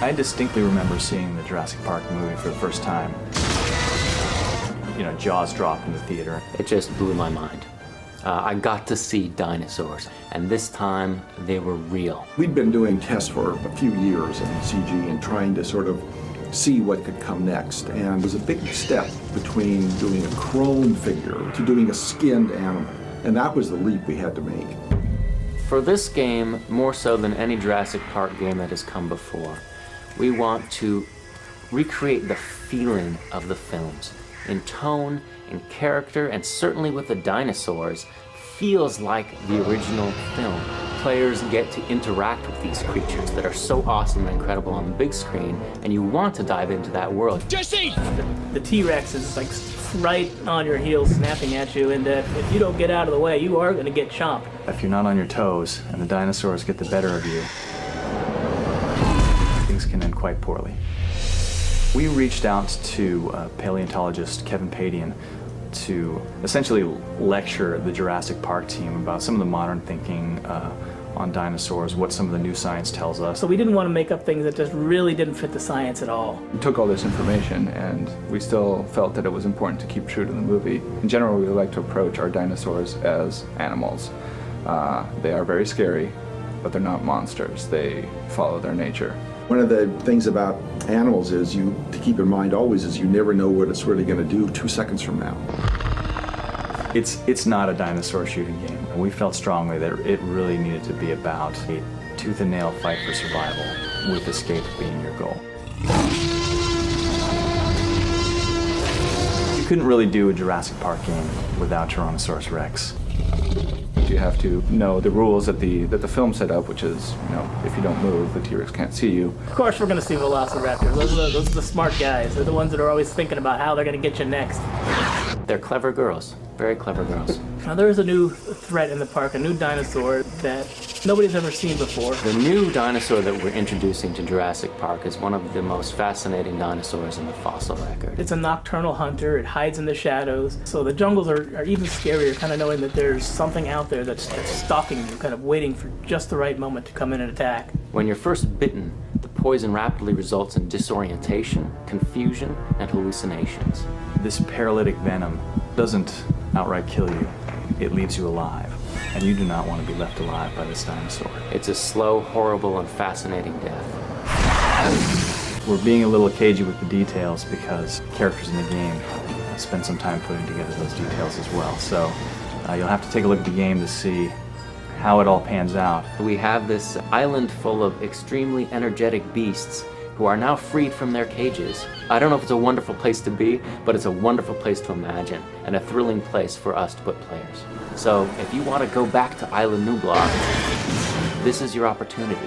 I distinctly remember seeing the Jurassic Park movie for the first time. You know, jaws dropped in the theater. It just blew my mind. I got to see dinosaurs, and this time they were real. We'd been doing tests for a few years in CG and trying to sort of see what could come next. And it was a big step between doing a chrome figure to doing a skinned animal. And that was the leap we had to make. For this game, more so than any Jurassic Park game that has come before, we want to recreate the feeling of the films in tone, in character, and certainly with the dinosaurs, feels like the original film. Players get to interact with these creatures that are so awesome and incredible on the big screen, and you want to dive into that world. Jesse! The T-Rex is like right on your heels snapping at you, and if you don't get out of the way, you are going to get chomped. If you're not on your toes and the dinosaurs get the better of you, things can end quite poorly. We reached out to paleontologist Kevin Padian to essentially lecture the Jurassic Park team about some of the modern thinking on dinosaurs, what some of the new science tells us. So we didn't want to make up things that just really didn't fit the science at all. We took all this information and we still felt that it was important to keep true to the movie. In general, we like to approach our dinosaurs as animals. They are very scary, but they're not monsters. They follow their nature. One of the things about animals is to keep in mind always is you never know what it's really going to do 2 seconds from now. It's not a dinosaur shooting game. We felt strongly that it really needed to be about a tooth and nail fight for survival, with escape being your goal. You couldn't really do a Jurassic Park game without Tyrannosaurus Rex. You have to know the rules that the film set up, which is, you know, if you don't move, the T-Rex can't see you. Of course we're going to see velociraptors. Those are the smart guys. They're the ones that are always thinking about how they're going to get you next. They're clever girls, very clever girls. Now there is a new threat in the park, a new dinosaur that nobody's ever seen before. The new dinosaur that we're introducing to Jurassic Park is one of the most fascinating dinosaurs in the fossil record. It's a nocturnal hunter. It hides in the shadows. So the jungles are even scarier, kind of knowing that there's something out there that's stalking you, kind of waiting for just the right moment to come in and attack. When you're first bitten, the poison rapidly results in disorientation, confusion, and hallucinations. This paralytic venom doesn't outright kill you, it leaves you alive. And you do not want to be left alive by this dinosaur. It's a slow, horrible, and fascinating death. We're being a little cagey with the details because characters in the game spend some time putting together those details as well. So you'll have to take a look at the game to see how it all pans out. We have this island full of extremely energetic beasts who are now freed from their cages. I don't know if it's a wonderful place to be, but it's a wonderful place to imagine, and a thrilling place for us to put players. So if you want to go back to Isla Nublar, this is your opportunity.